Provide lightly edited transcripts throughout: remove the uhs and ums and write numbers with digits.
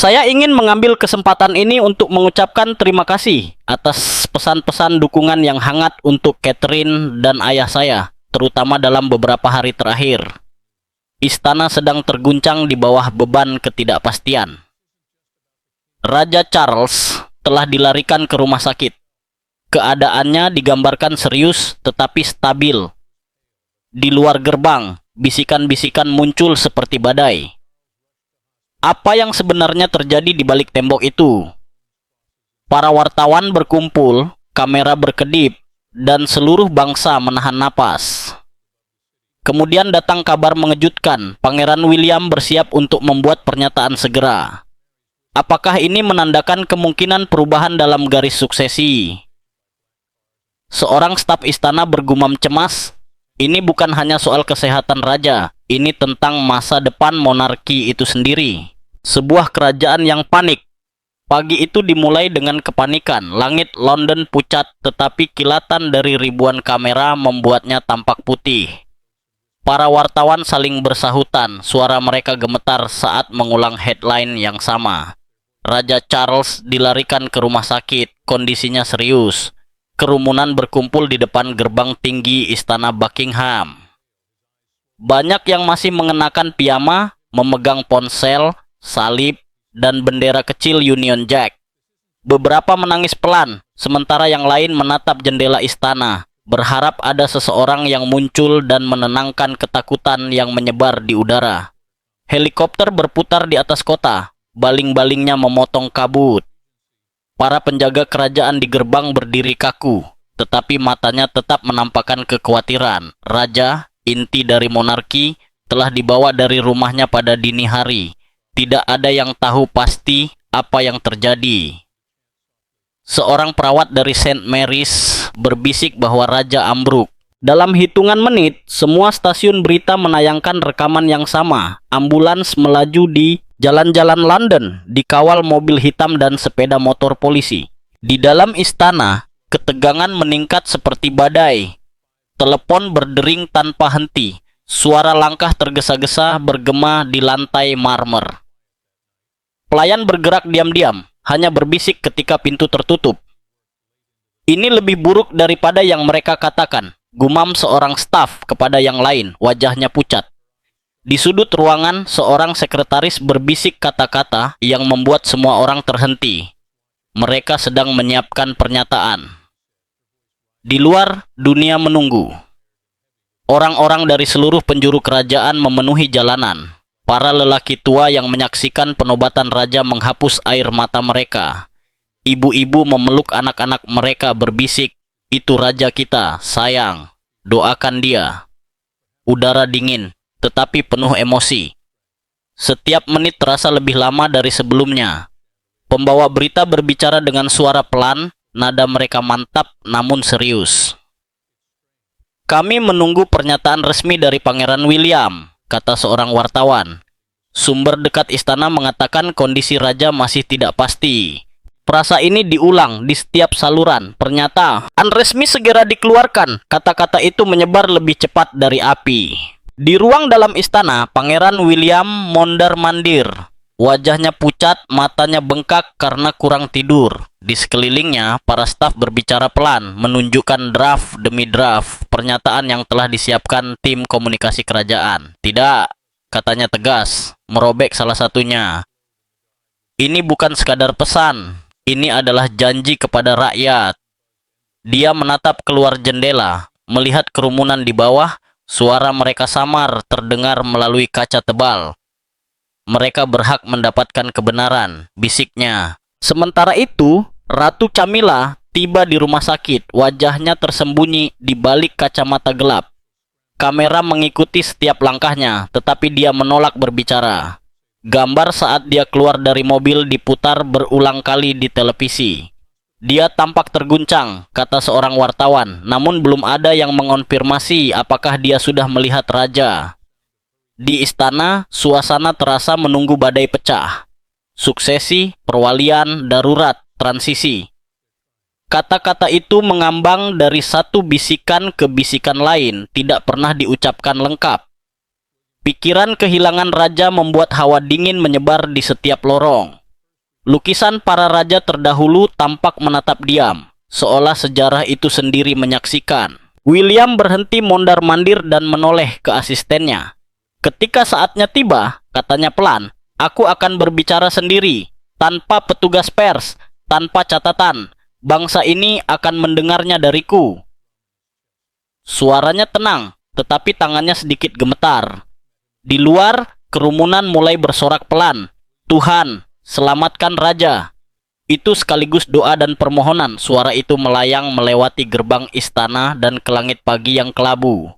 Saya ingin mengambil kesempatan ini untuk mengucapkan terima kasih atas pesan-pesan dukungan yang hangat untuk Catherine dan ayah saya, terutama dalam beberapa hari terakhir. Istana sedang terguncang di bawah beban ketidakpastian. Raja Charles telah dilarikan ke rumah sakit. Keadaannya digambarkan serius tetapi stabil. Di luar gerbang, bisikan-bisikan muncul seperti badai. Apa yang sebenarnya terjadi di balik tembok itu? Para wartawan berkumpul, kamera berkedip, dan seluruh bangsa menahan napas. Kemudian datang kabar mengejutkan, Pangeran William bersiap untuk membuat pernyataan segera. Apakah ini menandakan kemungkinan perubahan dalam garis suksesi? Seorang staf istana bergumam cemas, ini bukan hanya soal kesehatan raja, ini tentang masa depan monarki itu sendiri. Sebuah kerajaan yang panik. Pagi itu dimulai dengan kepanikan. Langit London pucat, tetapi kilatan dari ribuan kamera membuatnya tampak putih. Para wartawan saling bersahutan. Suara mereka gemetar saat mengulang headline yang sama. Raja Charles dilarikan ke rumah sakit. Kondisinya serius. Kerumunan berkumpul di depan gerbang tinggi Istana Buckingham. Banyak yang masih mengenakan piyama, memegang ponsel, salib, dan bendera kecil Union Jack. Beberapa menangis pelan, sementara yang lain menatap jendela istana, berharap ada seseorang yang muncul dan menenangkan ketakutan yang menyebar di udara. Helikopter berputar di atas kota, baling-balingnya memotong kabut. Para penjaga kerajaan di gerbang berdiri kaku, tetapi matanya tetap menampakkan kekhawatiran. Raja, inti dari monarki, telah dibawa dari rumahnya pada dini hari. Tidak ada yang tahu pasti apa yang terjadi. Seorang perawat dari St. Mary's berbisik bahwa raja ambruk. Dalam hitungan menit, semua stasiun berita menayangkan rekaman yang sama. Ambulans melaju di jalan-jalan London, dikawal mobil hitam dan sepeda motor polisi. Di dalam istana, ketegangan meningkat seperti badai. Telepon berdering tanpa henti. Suara langkah tergesa-gesa bergema di lantai marmer. Pelayan bergerak diam-diam, hanya berbisik ketika pintu tertutup. Ini lebih buruk daripada yang mereka katakan, gumam seorang staf kepada yang lain, wajahnya pucat. Di sudut ruangan, seorang sekretaris berbisik kata-kata yang membuat semua orang terhenti. Mereka sedang menyiapkan pernyataan. Di luar, dunia menunggu. Orang-orang dari seluruh penjuru kerajaan memenuhi jalanan. Para lelaki tua yang menyaksikan penobatan raja menghapus air mata mereka. Ibu-ibu memeluk anak-anak mereka berbisik, "Itu raja kita, sayang. Doakan dia." Udara dingin, tetapi penuh emosi. Setiap menit terasa lebih lama dari sebelumnya. Pembawa berita berbicara dengan suara pelan, nada mereka mantap namun serius. "Kami menunggu pernyataan resmi dari Pangeran William," kata seorang wartawan. Sumber dekat istana mengatakan kondisi raja masih tidak pasti. Frasa ini diulang di setiap saluran. Pernyataan resmi segera dikeluarkan. Kata-kata itu menyebar lebih cepat dari api. Di ruang dalam istana, Pangeran William mondar-mandir. Wajahnya pucat, matanya bengkak karena kurang tidur. Di sekelilingnya, para staf berbicara pelan, menunjukkan draft demi draft pernyataan yang telah disiapkan tim komunikasi kerajaan. "Tidak," katanya tegas, merobek salah satunya. "Ini bukan sekadar pesan, ini adalah janji kepada rakyat." Dia menatap keluar jendela, melihat kerumunan di bawah, suara mereka samar terdengar melalui kaca tebal. "Mereka berhak mendapatkan kebenaran," bisiknya. Sementara itu, Ratu Camilla tiba di rumah sakit, wajahnya tersembunyi di balik kacamata gelap. Kamera mengikuti setiap langkahnya, tetapi dia menolak berbicara. Gambar saat dia keluar dari mobil diputar berulang kali di televisi. "Dia tampak terguncang," kata seorang wartawan, namun belum ada yang mengonfirmasi apakah dia sudah melihat raja. Di istana, suasana terasa menunggu badai pecah. Suksesi, perwalian, darurat, transisi. Kata-kata itu mengambang dari satu bisikan ke bisikan lain, tidak pernah diucapkan lengkap. Pikiran kehilangan raja membuat hawa dingin menyebar di setiap lorong. Lukisan para raja terdahulu tampak menatap diam, seolah sejarah itu sendiri menyaksikan. William berhenti mondar-mandir dan menoleh ke asistennya. Ketika saatnya tiba, katanya pelan, aku akan berbicara sendiri, tanpa petugas pers, tanpa catatan. Bangsa ini akan mendengarnya dariku. Suaranya tenang, tetapi tangannya sedikit gemetar. Di luar, kerumunan mulai bersorak pelan. Tuhan, selamatkan raja. Itu sekaligus doa dan permohonan. Suara itu melayang melewati gerbang istana dan ke langit pagi yang kelabu.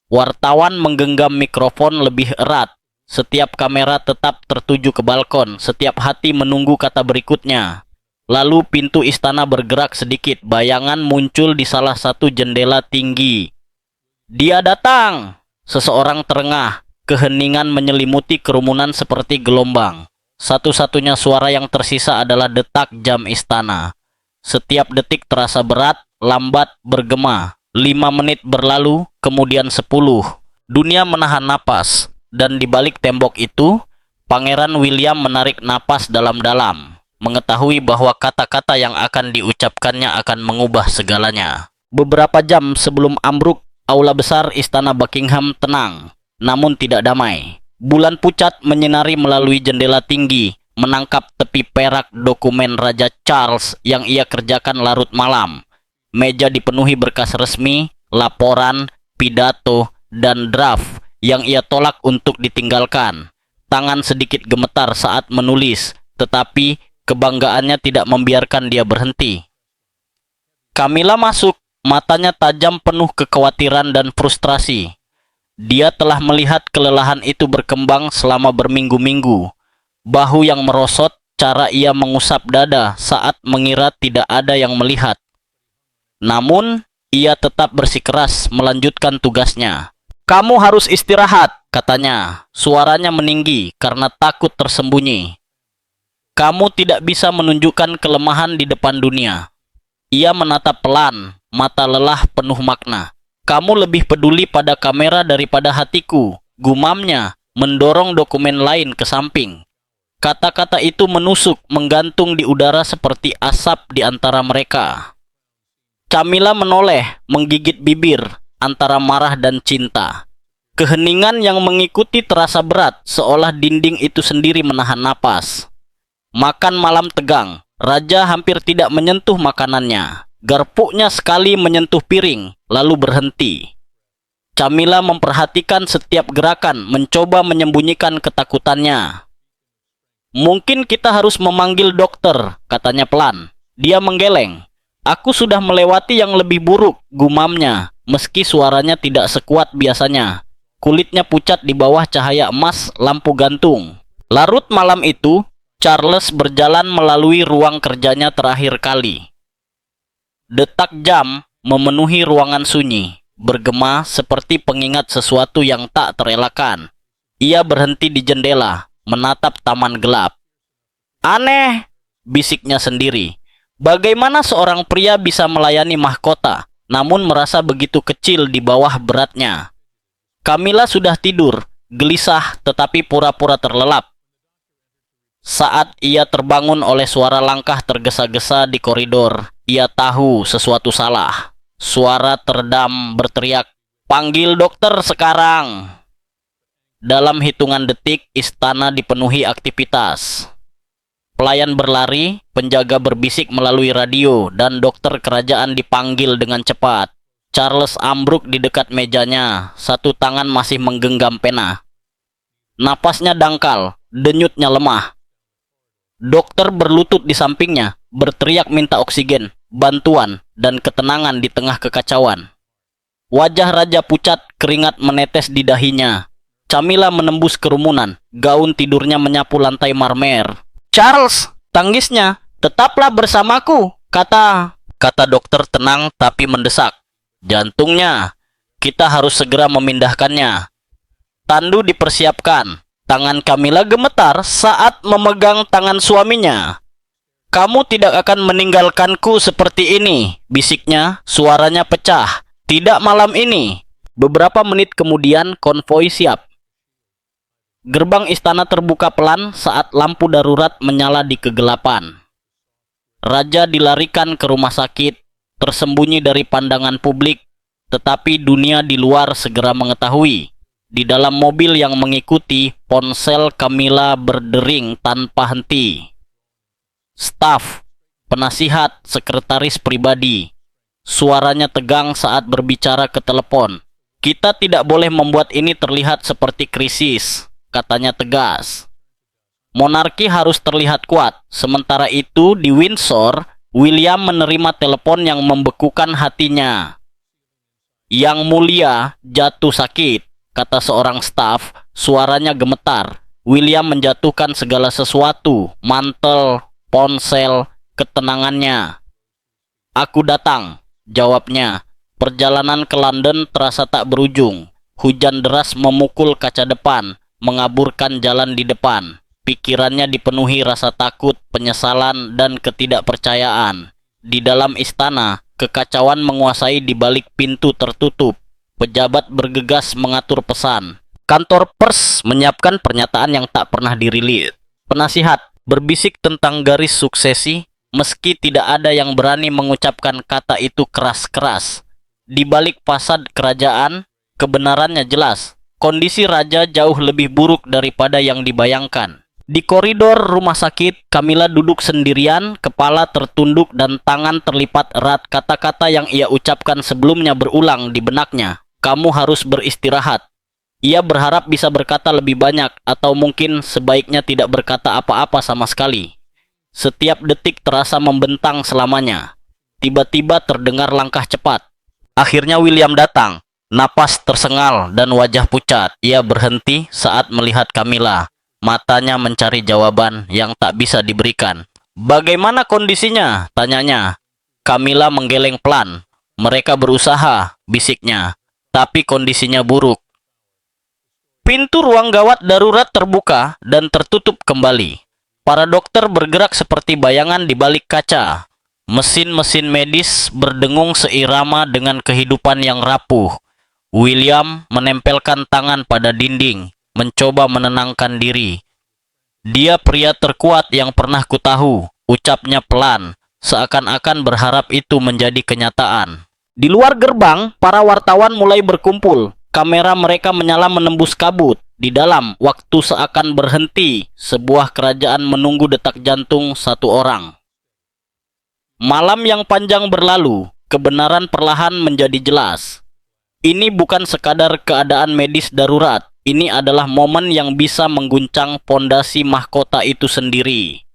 Wartawan menggenggam mikrofon lebih erat. Setiap kamera tetap tertuju ke balkon. Setiap hati menunggu kata berikutnya. Lalu pintu istana bergerak sedikit. Bayangan muncul di salah satu jendela tinggi. Dia datang! Seseorang terengah. Keheningan menyelimuti kerumunan seperti gelombang. Satu-satunya suara yang tersisa adalah detak jam istana. Setiap detik terasa berat, lambat, bergema. 5 menit berlalu, kemudian 10. Dunia menahan napas. Dan di balik tembok itu, Pangeran William menarik napas dalam-dalam. Mengetahui bahwa kata-kata yang akan diucapkannya akan mengubah segalanya. Beberapa jam sebelum ambruk, aula besar istana Buckingham tenang, namun tidak damai. Bulan pucat menyinari melalui jendela tinggi, menangkap tepi perak dokumen Raja Charles yang ia kerjakan larut malam. Meja dipenuhi berkas resmi, laporan, pidato, dan draft yang ia tolak untuk ditinggalkan. Tangan sedikit gemetar saat menulis, tetapi kebanggaannya tidak membiarkan dia berhenti. Camilla masuk, matanya tajam penuh kekhawatiran dan frustrasi. Dia telah melihat kelelahan itu berkembang selama berminggu-minggu. Bahu yang merosot, cara ia mengusap dada saat mengira tidak ada yang melihat. Namun, ia tetap bersikeras melanjutkan tugasnya. Kamu harus istirahat, katanya. Suaranya meninggi karena takut tersembunyi. Kamu tidak bisa menunjukkan kelemahan di depan dunia. Ia menatap pelan, mata lelah penuh makna. Kamu lebih peduli pada kamera daripada hatiku, gumamnya, mendorong dokumen lain ke samping. Kata-kata itu menusuk, menggantung di udara seperti asap di antara mereka. Camilla menoleh, menggigit bibir, antara marah dan cinta. Keheningan yang mengikuti terasa berat, seolah dinding itu sendiri menahan napas. Makan malam tegang, raja hampir tidak menyentuh makanannya. Garpuknya sekali menyentuh piring, lalu berhenti. Camilla memperhatikan setiap gerakan, mencoba menyembunyikan ketakutannya. Mungkin kita harus memanggil dokter, katanya pelan. Dia menggeleng. Aku sudah melewati yang lebih buruk, gumamnya, meski suaranya tidak sekuat biasanya. Kulitnya pucat di bawah cahaya emas lampu gantung. Larut malam itu, Charles berjalan melalui ruang kerjanya terakhir kali. Detak jam memenuhi ruangan sunyi, bergema seperti pengingat sesuatu yang tak terelakkan. Ia berhenti di jendela, menatap taman gelap. Aneh, bisiknya sendiri. Bagaimana seorang pria bisa melayani mahkota, namun merasa begitu kecil di bawah beratnya? Camilla sudah tidur, gelisah tetapi pura-pura terlelap. Saat ia terbangun oleh suara langkah tergesa-gesa di koridor, ia tahu sesuatu salah. Suara teredam berteriak, "Panggil dokter sekarang!" Dalam hitungan detik, istana dipenuhi aktivitas. Pelayan berlari, penjaga berbisik melalui radio, dan dokter kerajaan dipanggil dengan cepat. Charles ambruk di dekat mejanya, satu tangan masih menggenggam pena. Napasnya dangkal, denyutnya lemah. Dokter berlutut di sampingnya, berteriak minta oksigen, bantuan, dan ketenangan di tengah kekacauan. Wajah raja pucat, keringat menetes di dahinya. Camilla menembus kerumunan, gaun tidurnya menyapu lantai marmer. "Charles," tangisnya, "tetaplah bersamaku," kata dokter tenang tapi mendesak. "Jantungnya, kita harus segera memindahkannya." Tandu dipersiapkan. Tangan Camilla gemetar saat memegang tangan suaminya. "Kamu tidak akan meninggalkanku seperti ini," bisiknya, suaranya pecah. "Tidak malam ini." Beberapa menit kemudian konvoi siap. Gerbang istana terbuka pelan saat lampu darurat menyala di kegelapan. Raja dilarikan ke rumah sakit, tersembunyi dari pandangan publik, tetapi dunia di luar segera mengetahui. Di dalam mobil yang mengikuti, ponsel Camilla berdering tanpa henti. Staf, penasihat, sekretaris pribadi. Suaranya tegang saat berbicara ke telepon. "Kita tidak boleh membuat ini terlihat seperti krisis," katanya tegas. "Monarki harus terlihat kuat." Sementara itu, di Windsor, William menerima telepon yang membekukan hatinya. "Yang mulia jatuh sakit," kata seorang staf, suaranya gemetar. William menjatuhkan segala sesuatu, mantel, ponsel, ketenangannya. "Aku datang," jawabnya. Perjalanan ke London terasa tak berujung. Hujan deras memukul kaca depan, mengaburkan jalan di depan. Pikirannya dipenuhi rasa takut, penyesalan, dan ketidakpercayaan. Di dalam istana, kekacauan menguasai di balik pintu tertutup. Pejabat bergegas mengatur pesan. Kantor pers menyiapkan pernyataan yang tak pernah dirilis. Penasihat berbisik tentang garis suksesi, meski tidak ada yang berani mengucapkan kata itu keras-keras. Di balik fasad kerajaan, kebenarannya jelas. Kondisi raja jauh lebih buruk daripada yang dibayangkan. Di koridor rumah sakit, Camilla duduk sendirian, kepala tertunduk dan tangan terlipat erat. Kata-kata yang ia ucapkan sebelumnya berulang di benaknya. "Kamu harus beristirahat." Ia berharap bisa berkata lebih banyak, atau mungkin sebaiknya tidak berkata apa-apa sama sekali. Setiap detik terasa membentang selamanya. Tiba-tiba terdengar langkah cepat. Akhirnya William datang. Napas tersengal dan wajah pucat. Ia berhenti saat melihat Camilla. Matanya mencari jawaban yang tak bisa diberikan. "Bagaimana kondisinya?" tanyanya. Camilla menggeleng pelan. "Mereka berusaha," bisiknya, "tapi kondisinya buruk." Pintu ruang gawat darurat terbuka dan tertutup kembali. Para dokter bergerak seperti bayangan di balik kaca. Mesin-mesin medis berdengung seirama dengan kehidupan yang rapuh. William menempelkan tangan pada dinding, mencoba menenangkan diri. "Dia pria terkuat yang pernah kutahu," ucapnya pelan, seakan-akan berharap itu menjadi kenyataan. Di luar gerbang, para wartawan mulai berkumpul. Kamera mereka menyala menembus kabut. Di dalam, waktu seakan berhenti. Sebuah kerajaan menunggu detak jantung satu orang. Malam yang panjang berlalu, kebenaran perlahan menjadi jelas. Ini bukan sekadar keadaan medis darurat. Ini adalah momen yang bisa mengguncang pondasi mahkota itu sendiri.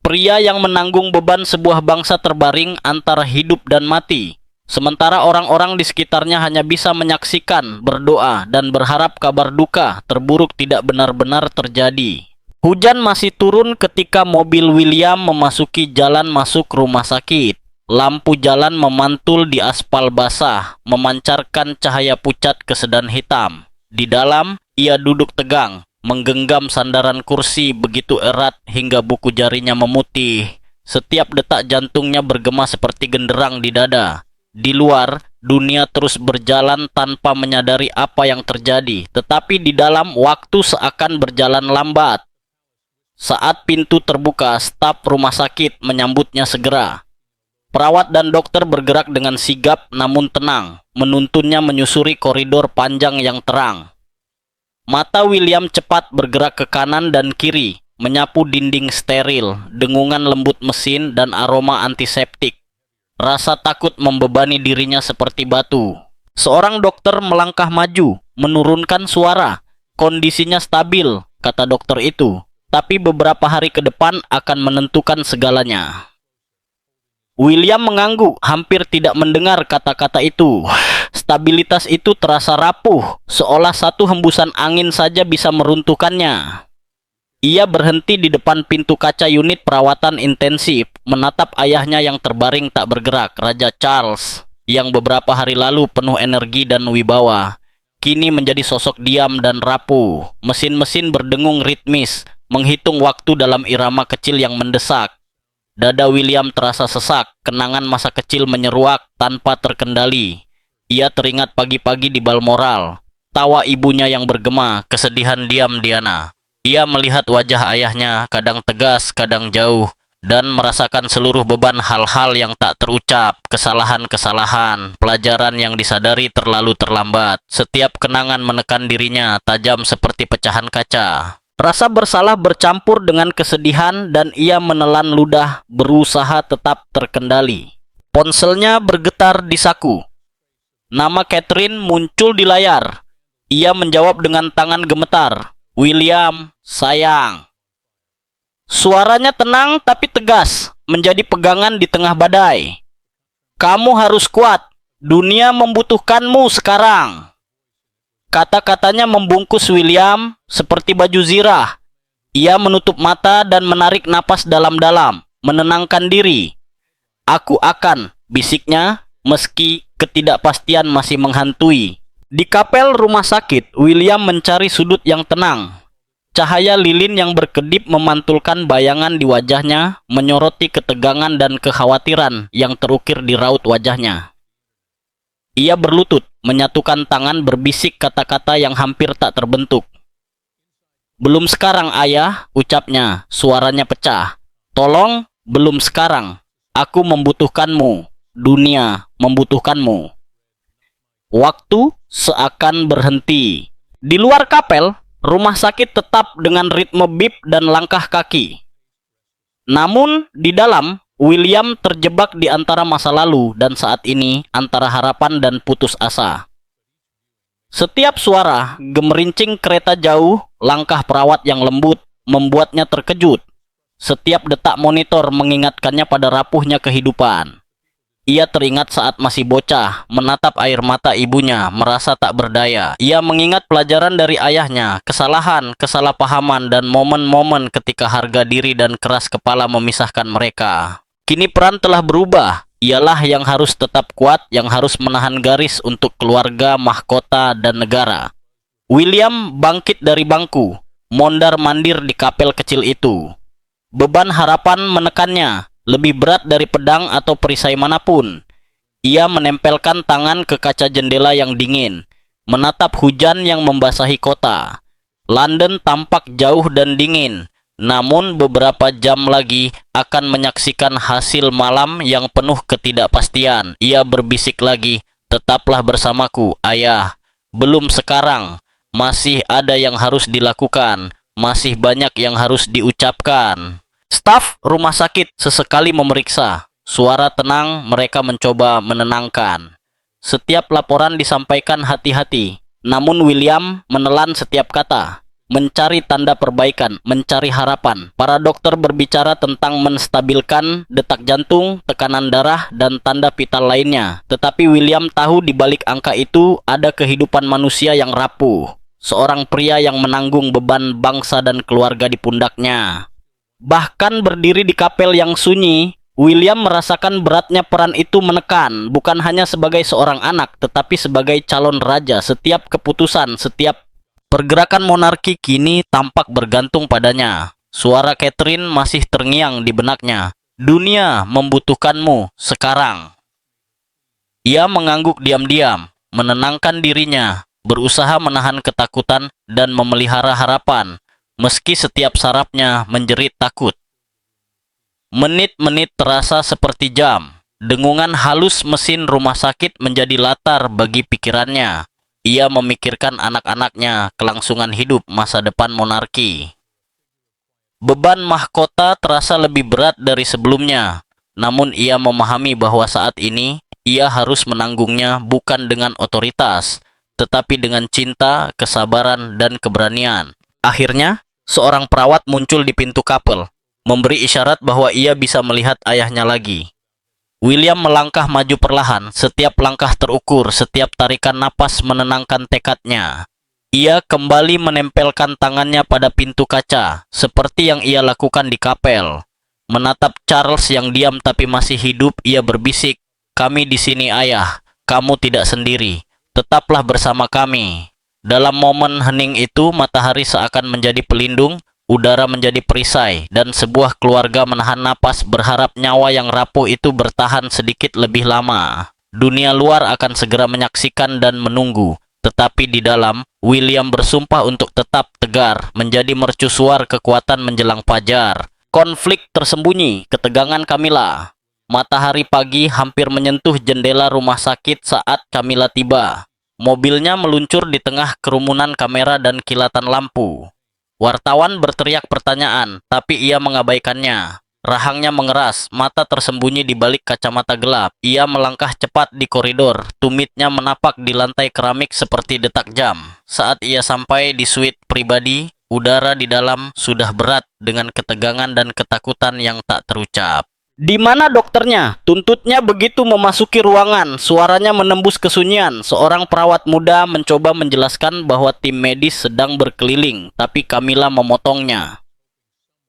Pria yang menanggung beban sebuah bangsa terbaring antara hidup dan mati. Sementara orang-orang di sekitarnya hanya bisa menyaksikan, berdoa, dan berharap kabar duka terburuk tidak benar-benar terjadi. Hujan masih turun ketika mobil William memasuki jalan masuk rumah sakit. Lampu jalan memantul di aspal basah, memancarkan cahaya pucat kesedan hitam. Di dalam, ia duduk tegang, menggenggam sandaran kursi begitu erat hingga buku jarinya memutih. Setiap detak jantungnya bergema seperti genderang di dada. Di luar, dunia terus berjalan tanpa menyadari apa yang terjadi, tetapi di dalam, waktu seakan berjalan lambat. Saat pintu terbuka, staf rumah sakit menyambutnya segera. Perawat dan dokter bergerak dengan sigap namun tenang, menuntunnya menyusuri koridor panjang yang terang. Mata William cepat bergerak ke kanan dan kiri, menyapu dinding steril, dengungan lembut mesin, dan aroma antiseptik. Rasa takut membebani dirinya seperti batu. Seorang dokter melangkah maju, menurunkan suara. "Kondisinya stabil," kata dokter itu. "Tapi beberapa hari ke depan akan menentukan segalanya." William mengangguk, hampir tidak mendengar kata-kata itu. Stabilitas itu terasa rapuh, seolah satu hembusan angin saja bisa meruntuhkannya. Ia berhenti di depan pintu kaca unit perawatan intensif, menatap ayahnya yang terbaring tak bergerak, Raja Charles, yang beberapa hari lalu penuh energi dan wibawa. Kini menjadi sosok diam dan rapuh. Mesin-mesin berdengung ritmis, menghitung waktu dalam irama kecil yang mendesak. Dada William terasa sesak, kenangan masa kecil menyeruak tanpa terkendali. Ia teringat pagi-pagi di Balmoral, tawa ibunya yang bergema, kesedihan diam Diana. Ia melihat wajah ayahnya, kadang tegas, kadang jauh, dan merasakan seluruh beban hal-hal yang tak terucap, kesalahan-kesalahan, pelajaran yang disadari terlalu terlambat. Setiap kenangan menekan dirinya, tajam seperti pecahan kaca. Rasa bersalah bercampur dengan kesedihan dan ia menelan ludah, berusaha tetap terkendali. Ponselnya bergetar di saku. Nama Catherine muncul di layar. Ia menjawab dengan tangan gemetar. "William, sayang." Suaranya tenang tapi tegas, menjadi pegangan di tengah badai. "Kamu harus kuat. Dunia membutuhkanmu sekarang." Kata-katanya membungkus William seperti baju zirah. Ia menutup mata dan menarik napas dalam-dalam, menenangkan diri. "Aku akan," bisiknya, meski ketidakpastian masih menghantui. Di kapel rumah sakit, William mencari sudut yang tenang. Cahaya lilin yang berkedip memantulkan bayangan di wajahnya, menyoroti ketegangan dan kekhawatiran yang terukir di raut wajahnya. Ia berlutut, menyatukan tangan, berbisik kata-kata yang hampir tak terbentuk. "Belum sekarang, ayah," ucapnya, suaranya pecah. "Tolong, belum sekarang. Aku membutuhkanmu. Dunia membutuhkanmu." Waktu seakan berhenti. Di luar kapel, rumah sakit tetap dengan ritme bip dan langkah kaki. Namun, di dalam, William terjebak di antara masa lalu dan saat ini, antara harapan dan putus asa. Setiap suara, gemerincing kereta jauh, langkah perawat yang lembut, membuatnya terkejut. Setiap detak monitor mengingatkannya pada rapuhnya kehidupan. Ia teringat saat masih bocah, menatap air mata ibunya, merasa tak berdaya. Ia mengingat pelajaran dari ayahnya, kesalahan, kesalahpahaman, dan momen-momen ketika harga diri dan keras kepala memisahkan mereka. Kini peran telah berubah. Ialah yang harus tetap kuat, yang harus menahan garis untuk keluarga, mahkota, dan negara. William bangkit dari bangku, mondar-mandir di kapel kecil itu. Beban harapan menekannya, lebih berat dari pedang atau perisai manapun. Ia menempelkan tangan ke kaca jendela yang dingin, menatap hujan yang membasahi kota. London tampak jauh dan dingin, namun beberapa jam lagi akan menyaksikan hasil malam yang penuh ketidakpastian. Ia berbisik lagi, "Tetaplah bersamaku, ayah. Belum sekarang. Masih ada yang harus dilakukan. Masih banyak yang harus diucapkan." Staf rumah sakit sesekali memeriksa. Suara tenang, mereka mencoba menenangkan. Setiap laporan disampaikan hati-hati. Namun William menelan setiap kata. Mencari tanda perbaikan, mencari harapan. Para dokter berbicara tentang menstabilkan detak jantung, tekanan darah, dan tanda vital lainnya. Tetapi William tahu di balik angka itu ada kehidupan manusia yang rapuh. Seorang pria yang menanggung beban bangsa dan keluarga di pundaknya. Bahkan berdiri di kapel yang sunyi, William merasakan beratnya peran itu menekan, bukan hanya sebagai seorang anak, tetapi sebagai calon raja. Setiap keputusan, setiap pergerakan monarki kini tampak bergantung padanya. Suara Catherine masih terngiang di benaknya. "Dunia membutuhkanmu sekarang." Ia mengangguk diam-diam, menenangkan dirinya, berusaha menahan ketakutan dan memelihara harapan. Meski setiap sarafnya menjerit takut. Menit-menit terasa seperti jam. Dengungan halus mesin rumah sakit menjadi latar bagi pikirannya. Ia memikirkan anak-anaknya, kelangsungan hidup, masa depan monarki. Beban mahkota terasa lebih berat dari sebelumnya. Namun ia memahami bahwa saat ini ia harus menanggungnya bukan dengan otoritas, tetapi dengan cinta, kesabaran, dan keberanian. Akhirnya, seorang perawat muncul di pintu kapel, memberi isyarat bahwa ia bisa melihat ayahnya lagi. William melangkah maju perlahan, setiap langkah terukur, setiap tarikan napas menenangkan tekadnya. Ia kembali menempelkan tangannya pada pintu kaca, seperti yang ia lakukan di kapel. Menatap Charles yang diam tapi masih hidup, ia berbisik, "Kami di sini, ayah. Kamu tidak sendiri. Tetaplah bersama kami." Dalam momen hening itu, matahari seakan menjadi pelindung, udara menjadi perisai, dan sebuah keluarga menahan napas berharap nyawa yang rapuh itu bertahan sedikit lebih lama. Dunia luar akan segera menyaksikan dan menunggu, Tetapi di dalam, William bersumpah untuk tetap tegar, menjadi mercusuar kekuatan menjelang fajar. Konflik tersembunyi, ketegangan Camilla. Matahari pagi hampir menyentuh jendela rumah sakit saat Camilla tiba. Mobilnya meluncur di tengah kerumunan kamera dan kilatan lampu. Wartawan berteriak pertanyaan, tapi ia mengabaikannya. Rahangnya mengeras, mata tersembunyi di balik kacamata gelap. Ia melangkah cepat di koridor, tumitnya menapak di lantai keramik seperti detak jam. Saat ia sampai di suite pribadi, udara di dalam sudah berat dengan ketegangan dan ketakutan yang tak terucap. "Di mana dokternya?" tuntutnya begitu memasuki ruangan. Suaranya menembus kesunyian. Seorang perawat muda mencoba menjelaskan bahwa tim medis sedang berkeliling, tapi Camilla memotongnya.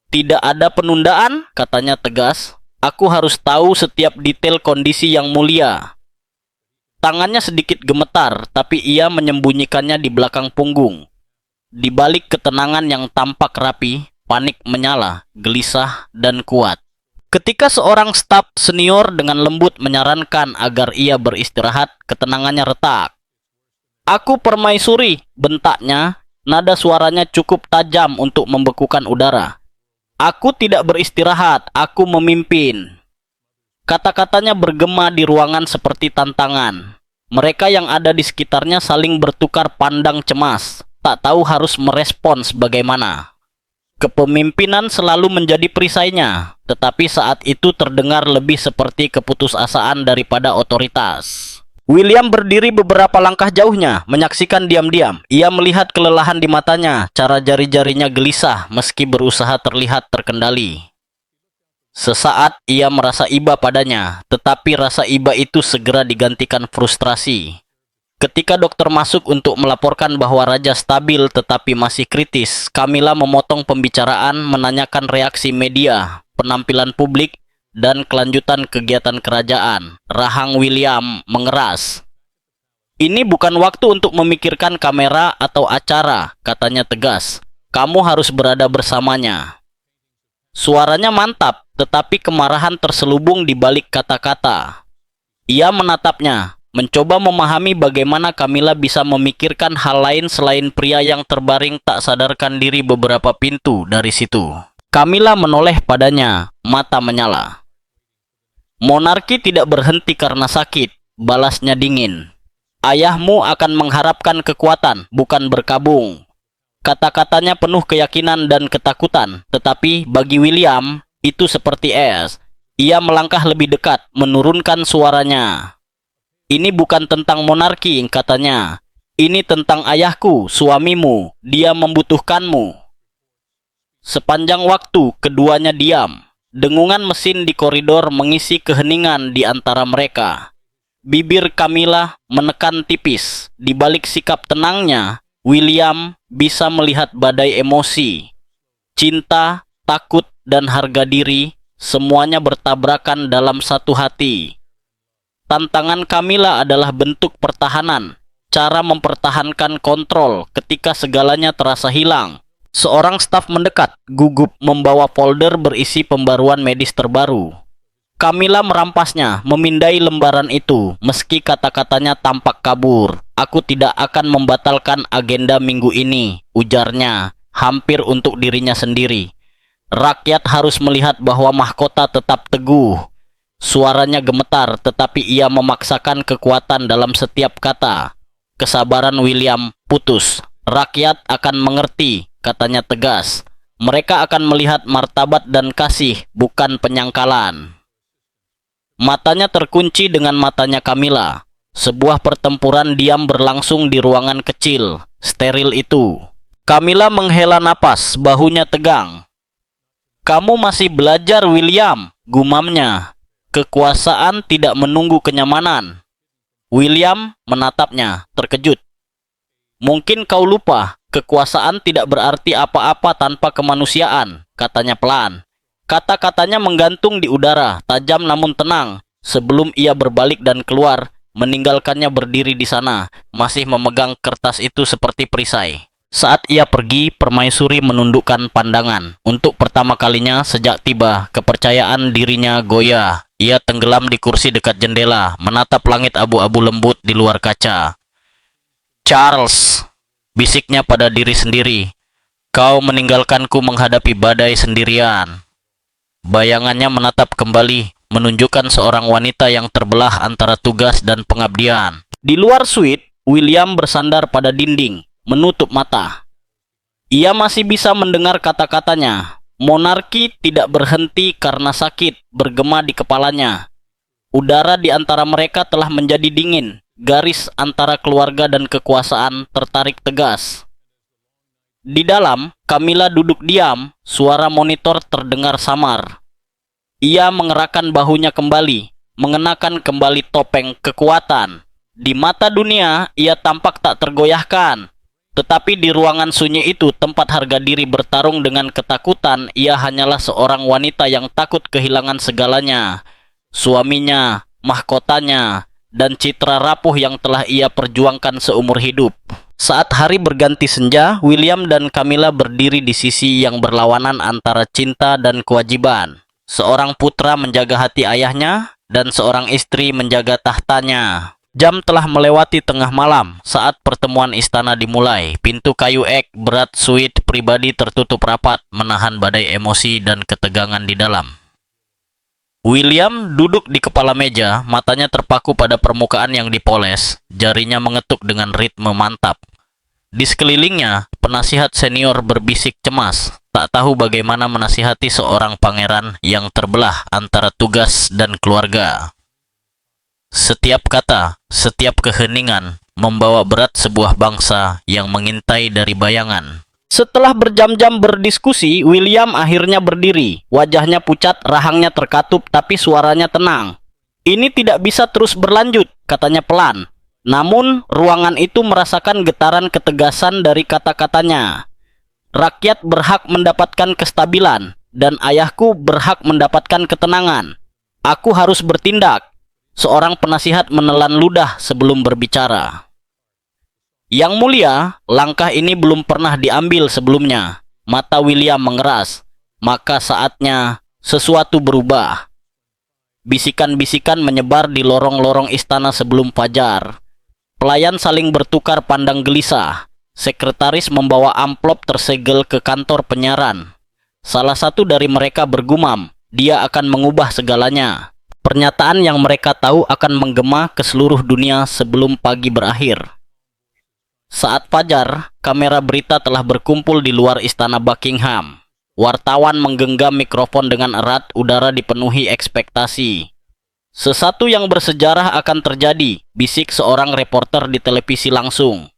"Tidak ada penundaan," katanya tegas. "Aku harus tahu setiap detail kondisi yang mulia." Tangannya sedikit gemetar, tapi ia menyembunyikannya di belakang punggung. Di balik ketenangan yang tampak rapi, panik menyala, gelisah, dan kuat. Ketika seorang staf senior dengan lembut menyarankan agar ia beristirahat, ketenangannya retak. "Aku permaisuri," bentaknya. Nada suaranya cukup tajam untuk membekukan udara. "Aku tidak beristirahat, aku memimpin." Kata-katanya bergema di ruangan seperti tantangan. Mereka yang ada di sekitarnya saling bertukar pandang cemas, tak tahu harus merespons bagaimana. Kepemimpinan selalu menjadi perisainya, tetapi saat itu terdengar lebih seperti keputusasaan daripada otoritas. William berdiri beberapa langkah jauhnya, menyaksikan diam-diam. Ia melihat kelelahan di matanya, cara jari-jarinya gelisah meski berusaha terlihat terkendali. Sesaat ia merasa iba padanya, tetapi rasa iba itu segera digantikan frustrasi. Ketika dokter masuk untuk melaporkan bahwa Raja stabil tetapi masih kritis, Camilla memotong pembicaraan menanyakan reaksi media, penampilan publik, dan kelanjutan kegiatan kerajaan. Rahang William mengeras. "Ini bukan waktu untuk memikirkan kamera atau acara," katanya tegas. "Kamu harus berada bersamanya." Suaranya mantap, tetapi kemarahan terselubung di balik kata-kata. Ia menatapnya, mencoba memahami bagaimana Camilla bisa memikirkan hal lain selain pria yang terbaring tak sadarkan diri beberapa pintu dari situ. Camilla menoleh padanya, mata menyala. "Monarki tidak berhenti karena sakit," balasnya dingin. "Ayahmu akan mengharapkan kekuatan, bukan berkabung." Kata-katanya penuh keyakinan dan ketakutan, tetapi bagi William, itu seperti es. Ia melangkah lebih dekat, menurunkan suaranya. "Ini bukan tentang monarki," katanya. "Ini tentang ayahku, suamimu. Dia membutuhkanmu." Sepanjang waktu, keduanya diam. Dengungan mesin di koridor mengisi keheningan di antara mereka. Bibir Camilla menekan tipis. Di balik sikap tenangnya, William bisa melihat badai emosi. Cinta, takut, dan harga diri, semuanya bertabrakan dalam satu hati. Tantangan Camilla adalah bentuk pertahanan, cara mempertahankan kontrol ketika segalanya terasa hilang. Seorang staf mendekat, gugup membawa folder berisi pembaruan medis terbaru. Camilla merampasnya, memindai lembaran itu, meski kata-katanya tampak kabur. "Aku tidak akan membatalkan agenda minggu ini," ujarnya, hampir untuk dirinya sendiri. "Rakyat harus melihat bahwa mahkota tetap teguh." Suaranya gemetar, tetapi ia memaksakan kekuatan dalam setiap kata. Kesabaran William putus. "Rakyat akan mengerti," katanya tegas. "Mereka akan melihat martabat dan kasih, bukan penyangkalan." Matanya terkunci dengan matanya Camilla. Sebuah pertempuran diam berlangsung di ruangan kecil, steril itu. Camilla menghela napas, bahunya tegang. "Kamu masih belajar, William," gumamnya. "Kekuasaan tidak menunggu kenyamanan." William menatapnya, terkejut. "Mungkin kau lupa, kekuasaan tidak berarti apa-apa tanpa kemanusiaan," katanya pelan. Kata-katanya menggantung di udara, tajam namun tenang, sebelum ia berbalik dan keluar, meninggalkannya berdiri di sana, masih memegang kertas itu seperti perisai. Saat ia pergi, permaisuri menundukkan pandangan. Untuk pertama kalinya sejak tiba, kepercayaan dirinya goyah. Ia tenggelam di kursi dekat jendela, menatap langit abu-abu lembut di luar kaca. Charles, bisiknya pada diri sendiri. Kau meninggalkanku menghadapi badai sendirian. Bayangannya menatap kembali, menunjukkan seorang wanita yang terbelah antara tugas dan pengabdian. Di luar suite, William bersandar pada dinding, menutup mata. Ia masih bisa mendengar kata-katanya. Monarki tidak berhenti karena sakit, bergema di kepalanya. Udara di antara mereka telah menjadi dingin. Garis antara keluarga dan kekuasaan tertarik tegas. Di dalam, Camilla duduk diam, suara monitor terdengar samar. Ia mengerahkan bahunya kembali, mengenakan kembali topeng kekuatan. Di mata dunia, ia tampak tak tergoyahkan. Tetapi di ruangan sunyi itu, tempat harga diri bertarung dengan ketakutan, ia hanyalah seorang wanita yang takut kehilangan segalanya. Suaminya, mahkotanya, dan citra rapuh yang telah ia perjuangkan seumur hidup. Saat hari berganti senja, William dan Camilla berdiri di sisi yang berlawanan antara cinta dan kewajiban. Seorang putra menjaga hati ayahnya, dan seorang istri menjaga tahtanya. Jam telah melewati tengah malam saat pertemuan istana dimulai. Pintu kayu ek berat suite pribadi tertutup rapat, menahan badai emosi dan ketegangan di dalam. William duduk di kepala meja, matanya terpaku pada permukaan yang dipoles, jarinya mengetuk dengan ritme mantap. Di sekelilingnya, penasihat senior berbisik cemas, tak tahu bagaimana menasihati seorang pangeran yang terbelah antara tugas dan keluarga. Setiap kata, setiap keheningan, membawa berat sebuah bangsa yang mengintai dari bayangan. Setelah berjam-jam berdiskusi, William akhirnya berdiri. Wajahnya pucat, rahangnya terkatup, tapi suaranya tenang. Ini tidak bisa terus berlanjut, katanya pelan. Namun, ruangan itu merasakan getaran ketegasan dari kata-katanya. Rakyat berhak mendapatkan kestabilan, dan ayahku berhak mendapatkan ketenangan. Aku harus bertindak. Seorang penasihat menelan ludah sebelum berbicara. Yang mulia, langkah ini belum pernah diambil sebelumnya. Mata William mengeras. Maka saatnya sesuatu berubah. Bisikan-bisikan menyebar di lorong-lorong istana sebelum fajar. Pelayan saling bertukar pandang gelisah. Sekretaris membawa amplop tersegel ke kantor penyiaran. Salah satu dari mereka bergumam, dia akan mengubah segalanya. Pernyataan yang mereka tahu akan menggema ke seluruh dunia sebelum pagi berakhir. Saat fajar, kamera berita telah berkumpul di luar istana Buckingham. Wartawan menggenggam mikrofon dengan erat, udara dipenuhi ekspektasi. Sesuatu yang bersejarah akan terjadi, bisik seorang reporter di televisi langsung.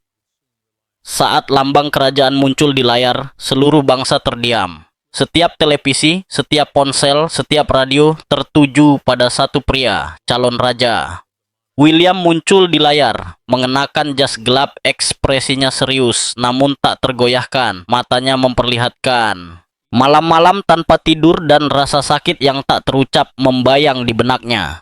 Saat lambang kerajaan muncul di layar, seluruh bangsa terdiam. Setiap televisi, setiap ponsel, setiap radio tertuju pada satu pria, calon raja. William muncul di layar, mengenakan jas gelap, ekspresinya serius, namun tak tergoyahkan, matanya memperlihatkan. Malam-malam tanpa tidur dan rasa sakit yang tak terucap membayang di benaknya.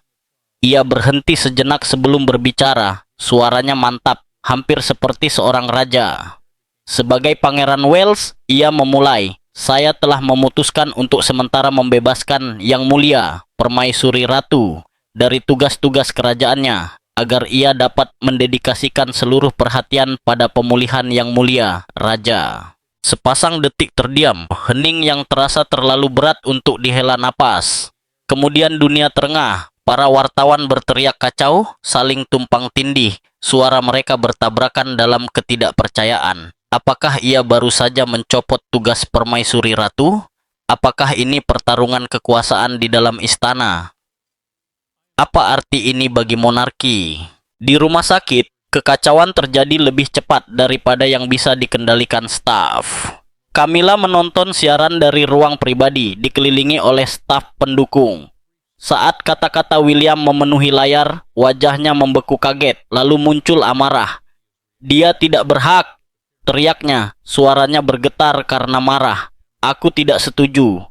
Ia berhenti sejenak sebelum berbicara, suaranya mantap, hampir seperti seorang raja. Sebagai Pangeran Wales, ia memulai. Saya telah memutuskan untuk sementara membebaskan Yang Mulia, Permaisuri Ratu, dari tugas-tugas kerajaannya, agar ia dapat mendedikasikan seluruh perhatian pada pemulihan Yang Mulia, Raja. Sepasang detik terdiam, hening yang terasa terlalu berat untuk dihela napas. Kemudian dunia terengah, para wartawan berteriak kacau, saling tumpang tindih, suara mereka bertabrakan dalam ketidakpercayaan. Apakah ia baru saja mencopot tugas Permaisuri Ratu? Apakah ini pertarungan kekuasaan di dalam istana? Apa arti ini bagi monarki? Di rumah sakit, kekacauan terjadi lebih cepat daripada yang bisa dikendalikan staf. Camilla menonton siaran dari ruang pribadi, dikelilingi oleh staf pendukung. Saat kata-kata William memenuhi layar, wajahnya membeku kaget, lalu muncul amarah. Dia tidak berhak, teriaknya, suaranya bergetar karena marah. Aku tidak setuju.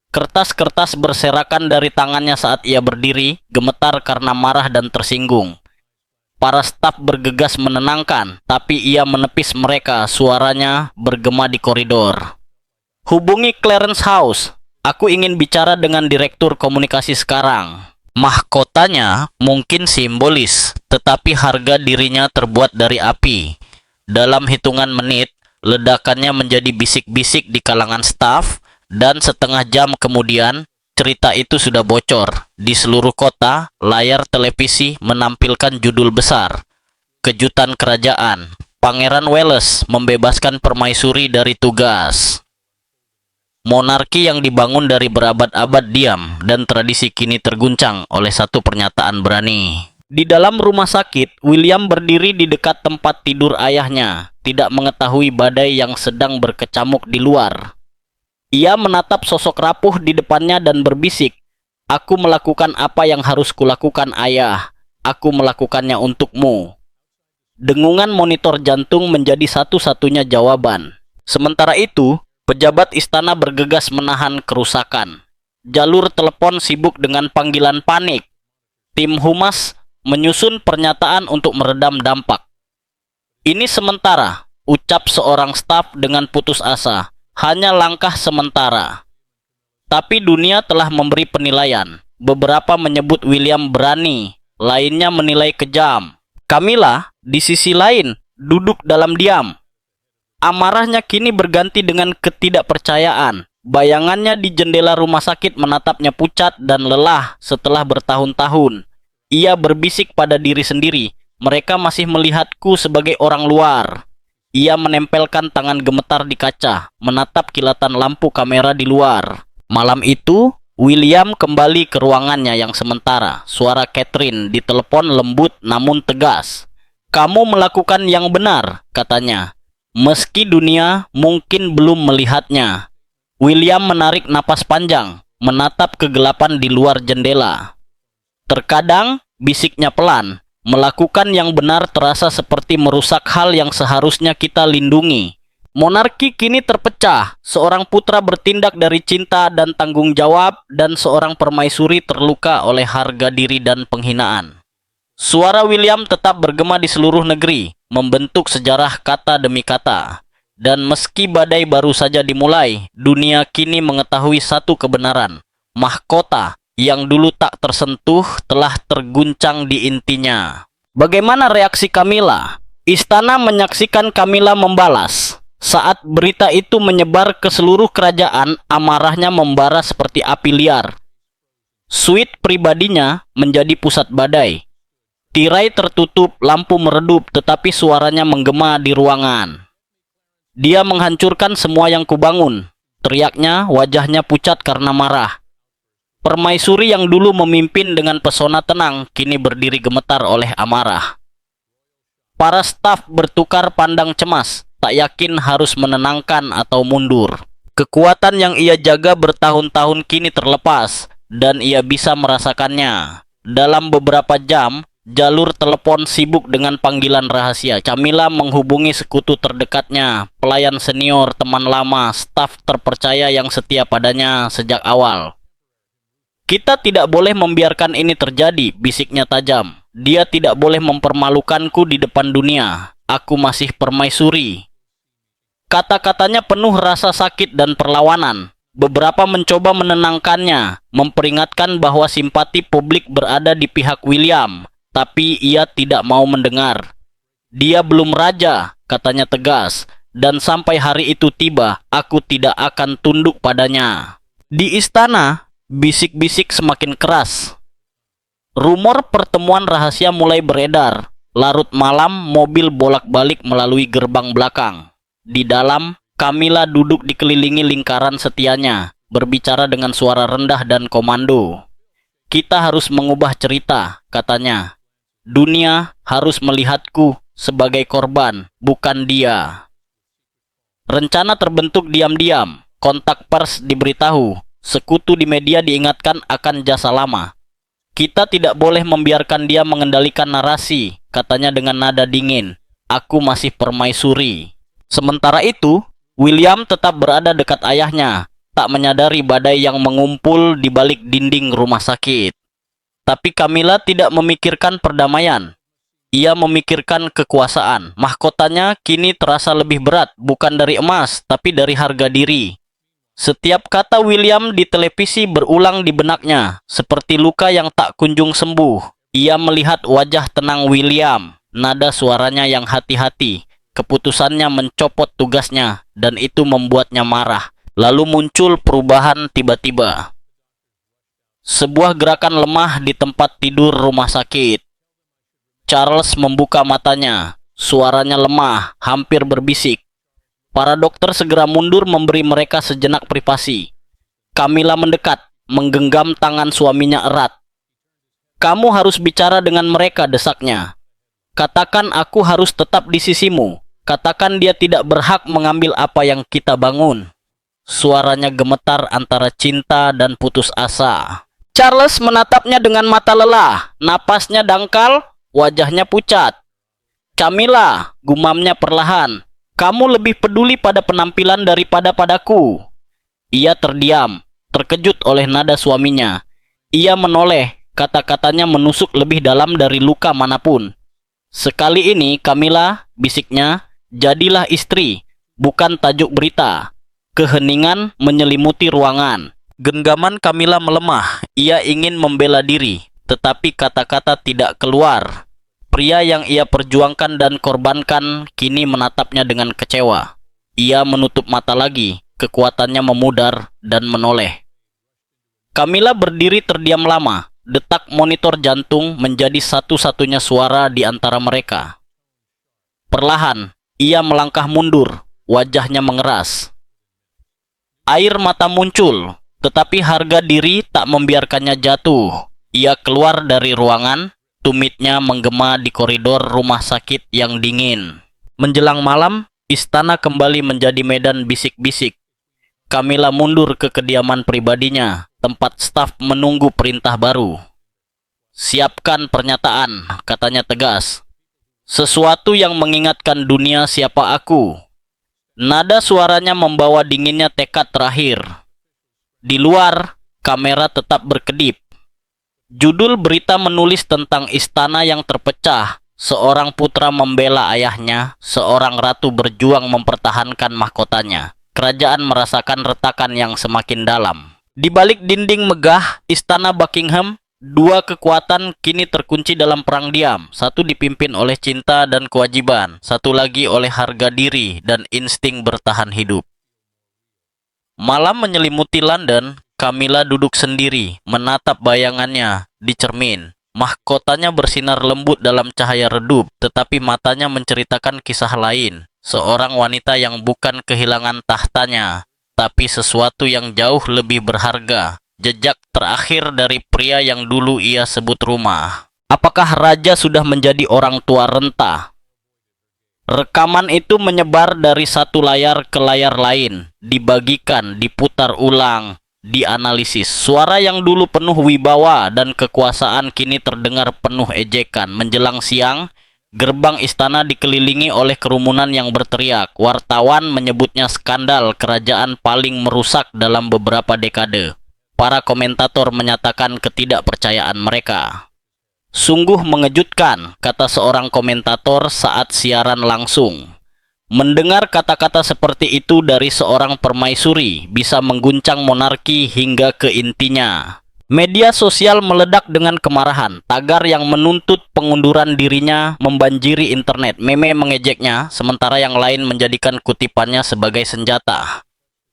Kertas-kertas berserakan dari tangannya saat ia berdiri, gemetar karena marah dan tersinggung. Para staf bergegas menenangkan, tapi ia menepis mereka, suaranya bergema di koridor. Hubungi Clarence House. Aku ingin bicara dengan direktur komunikasi sekarang. Mahkotanya mungkin simbolis, tetapi harga dirinya terbuat dari api. Dalam hitungan menit, ledakannya menjadi bisik-bisik di kalangan staf, dan setengah jam kemudian, cerita itu sudah bocor. Di seluruh kota, layar televisi menampilkan judul besar, "Kejutan Kerajaan, Pangeran Wales membebaskan permaisuri dari tugas." Monarki yang dibangun dari berabad-abad diam dan tradisi kini terguncang oleh satu pernyataan berani. Di dalam rumah sakit, William berdiri di dekat tempat tidur ayahnya, tidak mengetahui badai yang sedang berkecamuk di luar. Ia menatap sosok rapuh di depannya dan berbisik, "Aku melakukan apa yang harus kulakukan, ayah. Aku melakukannya untukmu." Dengungan monitor jantung menjadi satu-satunya jawaban. Sementara itu, pejabat istana bergegas menahan kerusakan. Jalur telepon sibuk dengan panggilan panik. Tim humas menyusun pernyataan untuk meredam dampak. "Ini sementara," ucap seorang staf dengan putus asa. "Hanya langkah sementara." Tapi dunia telah memberi penilaian. Beberapa menyebut William berani, lainnya menilai kejam. Camilla, di sisi lain, duduk dalam diam. Amarahnya kini berganti dengan ketidakpercayaan. Bayangannya di jendela rumah sakit menatapnya pucat dan lelah setelah bertahun-tahun. Ia berbisik pada diri sendiri, "Mereka masih melihatku sebagai orang luar." Ia menempelkan tangan gemetar di kaca, menatap kilatan lampu kamera di luar. Malam itu, William kembali ke ruangannya yang sementara. Suara Catherine di telepon lembut namun tegas. "Kamu melakukan yang benar," katanya. Meski dunia mungkin belum melihatnya. William menarik napas panjang, menatap kegelapan di luar jendela. "Terkadang," bisiknya pelan, "melakukan yang benar terasa seperti merusak hal yang seharusnya kita lindungi." Monarki kini terpecah. Seorang putra bertindak dari cinta dan tanggung jawab, dan seorang permaisuri terluka oleh harga diri dan penghinaan. Suara William tetap bergema di seluruh negeri, membentuk sejarah kata demi kata. Dan meski badai baru saja dimulai, dunia kini mengetahui satu kebenaran. Mahkota yang dulu tak tersentuh telah terguncang di intinya. Bagaimana reaksi Camilla? Istana menyaksikan Camilla membalas. Saat berita itu menyebar ke seluruh kerajaan, amarahnya membara seperti api liar. Suite pribadinya menjadi pusat badai. Tirai tertutup, lampu meredup, tetapi suaranya menggema di ruangan. "Dia menghancurkan semua yang kubangun," teriaknya, wajahnya pucat karena marah. Permaisuri yang dulu memimpin dengan pesona tenang, kini berdiri gemetar oleh amarah. Para staf bertukar pandang cemas, tak yakin harus menenangkan atau mundur. Kekuatan yang ia jaga bertahun-tahun kini terlepas, dan ia bisa merasakannya. Dalam beberapa jam, jalur telepon sibuk dengan panggilan rahasia. Camilla menghubungi sekutu terdekatnya, pelayan senior, teman lama, staf terpercaya yang setia padanya sejak awal. "Kita tidak boleh membiarkan ini terjadi," bisiknya tajam. "Dia tidak boleh mempermalukanku di depan dunia. Aku masih permaisuri." Kata-katanya penuh rasa sakit dan perlawanan. Beberapa mencoba menenangkannya, memperingatkan bahwa simpati publik berada di pihak William, tapi ia tidak mau mendengar. "Dia belum raja," katanya tegas, "dan sampai hari itu tiba, aku tidak akan tunduk padanya." Di istana, bisik-bisik semakin keras. Rumor pertemuan rahasia mulai beredar. Larut malam, mobil bolak-balik melalui gerbang belakang. Di dalam, Camilla duduk dikelilingi lingkaran setianya, berbicara dengan suara rendah dan komando. "Kita harus mengubah cerita," katanya. "Dunia harus melihatku sebagai korban, bukan dia." Rencana terbentuk diam-diam. Kontak pers diberitahu. Sekutu di media diingatkan akan jasa lama. "Kita tidak boleh membiarkan dia mengendalikan narasi," katanya dengan nada dingin. "Aku masih permaisuri." Sementara itu, William tetap berada dekat ayahnya, tak menyadari badai yang mengumpul di balik dinding rumah sakit. Tapi Camilla tidak memikirkan perdamaian. Ia memikirkan kekuasaan. Mahkotanya kini terasa lebih berat, bukan dari emas, tapi dari harga diri. Setiap kata William di televisi berulang di benaknya, seperti luka yang tak kunjung sembuh. Ia melihat wajah tenang William, nada suaranya yang hati-hati, keputusannya mencopot tugasnya dan itu membuatnya marah. Lalu muncul perubahan tiba-tiba. Sebuah gerakan lemah di tempat tidur rumah sakit. Charles membuka matanya. Suaranya lemah, hampir berbisik. Para dokter segera mundur memberi mereka sejenak privasi. Camilla mendekat, menggenggam tangan suaminya erat. "Kamu harus bicara dengan mereka," desaknya. "Katakan aku harus tetap di sisimu. Katakan dia tidak berhak mengambil apa yang kita bangun." Suaranya gemetar antara cinta dan putus asa. Charles menatapnya dengan mata lelah. Napasnya dangkal, wajahnya pucat. "Camilla," gumamnya perlahan, "kamu lebih peduli pada penampilan daripada padaku." Ia terdiam, terkejut oleh nada suaminya. Ia menoleh, kata-katanya menusuk lebih dalam dari luka manapun. "Sekali ini, Camilla," bisiknya, "jadilah istri, bukan tajuk berita." Keheningan menyelimuti ruangan. Genggaman Camilla melemah. Ia ingin membela diri, tetapi kata-kata tidak keluar. Pria yang ia perjuangkan dan korbankan kini menatapnya dengan kecewa. Ia menutup mata lagi, kekuatannya memudar dan menoleh. Camilla berdiri terdiam lama. Detak monitor jantung menjadi satu-satunya suara di antara mereka. Perlahan, ia melangkah mundur, wajahnya mengeras. Air mata muncul, tetapi harga diri tak membiarkannya jatuh. Ia keluar dari ruangan, tumitnya menggema di koridor rumah sakit yang dingin. Menjelang malam, istana kembali menjadi medan bisik-bisik. Camilla mundur ke kediaman pribadinya, tempat staf menunggu perintah baru. "Siapkan pernyataan," katanya tegas. "Sesuatu yang mengingatkan dunia siapa aku." Nada suaranya membawa dinginnya tekad terakhir. Di luar, kamera tetap berkedip. Judul berita menulis tentang istana yang terpecah. Seorang putra membela ayahnya, seorang ratu berjuang mempertahankan mahkotanya. Kerajaan merasakan retakan yang semakin dalam. Di balik dinding megah istana Buckingham, dua kekuatan kini terkunci dalam perang diam. Satu dipimpin oleh cinta dan kewajiban, satu lagi oleh harga diri dan insting bertahan hidup. Malam menyelimuti London. Camilla duduk sendiri, menatap bayangannya di cermin. Mahkotanya bersinar lembut dalam cahaya redup, tetapi matanya menceritakan kisah lain. Seorang wanita yang bukan kehilangan tahtanya, tapi sesuatu yang jauh lebih berharga. Jejak terakhir dari pria yang dulu ia sebut rumah. Apakah raja sudah menjadi orang tua renta? Rekaman itu menyebar dari satu layar ke layar lain, dibagikan, diputar ulang, dianalisis. Suara yang dulu penuh wibawa dan kekuasaan kini terdengar penuh ejekan. Menjelang siang, gerbang istana dikelilingi oleh kerumunan yang berteriak. Wartawan menyebutnya skandal kerajaan paling merusak dalam beberapa dekade. Para komentator menyatakan ketidakpercayaan mereka. "Sungguh mengejutkan," kata seorang komentator saat siaran langsung. "Mendengar kata-kata seperti itu dari seorang permaisuri bisa mengguncang monarki hingga ke intinya." Media sosial meledak dengan kemarahan. Tagar yang menuntut pengunduran dirinya membanjiri internet. Meme mengejeknya, sementara yang lain menjadikan kutipannya sebagai senjata.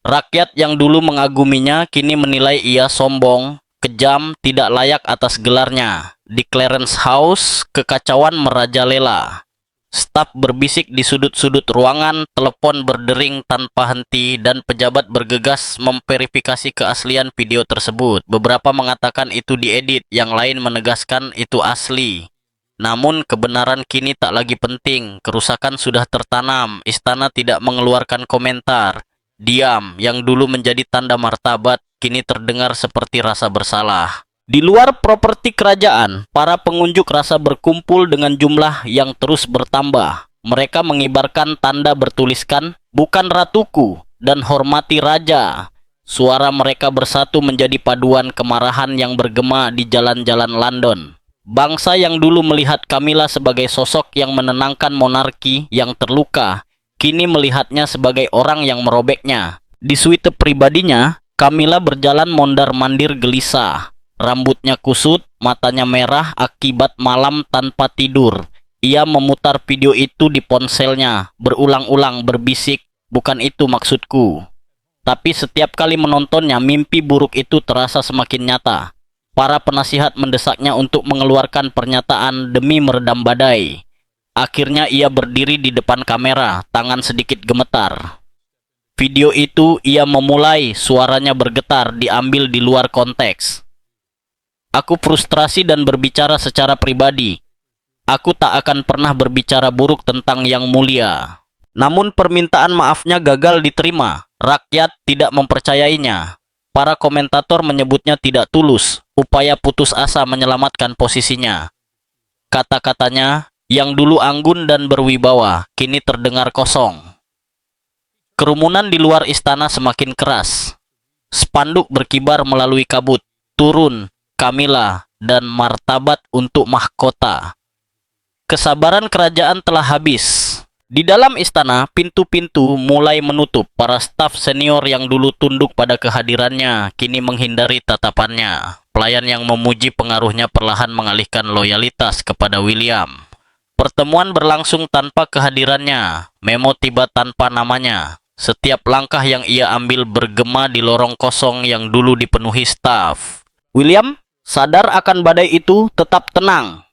Rakyat yang dulu mengaguminya kini menilai ia sombong, kejam, tidak layak atas gelarnya. Di Clarence House, kekacauan merajalela. Staf berbisik di sudut-sudut ruangan, telepon berdering tanpa henti, dan pejabat bergegas memverifikasi keaslian video tersebut. Beberapa mengatakan itu diedit, yang lain menegaskan itu asli. Namun kebenaran kini tak lagi penting, kerusakan sudah tertanam, istana tidak mengeluarkan komentar. Diam yang dulu menjadi tanda martabat kini terdengar seperti rasa bersalah. Di luar properti kerajaan, para pengunjuk rasa berkumpul dengan jumlah yang terus bertambah. Mereka mengibarkan tanda bertuliskan, "Bukan ratuku," dan "Hormati raja." Suara mereka bersatu menjadi paduan kemarahan yang bergema di jalan-jalan London. Bangsa yang dulu melihat Camilla sebagai sosok yang menenangkan monarki yang terluka, kini melihatnya sebagai orang yang merobeknya. Di suite pribadinya, Camilla berjalan mondar-mandir gelisah. Rambutnya kusut, matanya merah akibat malam tanpa tidur. Ia memutar video itu di ponselnya, berulang-ulang berbisik, "Bukan itu maksudku." Tapi setiap kali menontonnya, mimpi buruk itu terasa semakin nyata. Para penasihat mendesaknya untuk mengeluarkan pernyataan demi meredam badai. Akhirnya ia berdiri di depan kamera, tangan sedikit gemetar. Video itu ia memulai, suaranya bergetar, diambil di luar konteks. "Aku frustrasi dan berbicara secara pribadi. Aku tak akan pernah berbicara buruk tentang Yang Mulia." Namun permintaan maafnya gagal diterima. Rakyat tidak mempercayainya. Para komentator menyebutnya tidak tulus, upaya putus asa menyelamatkan posisinya. Kata-katanya, yang dulu anggun dan berwibawa, kini terdengar kosong. Kerumunan di luar istana semakin keras. Spanduk berkibar melalui kabut. "Turun, Kamila, dan martabat untuk mahkota." Kesabaran kerajaan telah habis. Di dalam istana, pintu-pintu mulai menutup. Para staf senior yang dulu tunduk pada kehadirannya kini menghindari tatapannya. Pelayan yang memuji pengaruhnya perlahan mengalihkan loyalitas kepada William. Pertemuan berlangsung tanpa kehadirannya. Memo tiba tanpa namanya. Setiap langkah yang ia ambil bergema di lorong kosong yang dulu dipenuhi staf. William, sadar akan badai itu, tetap tenang.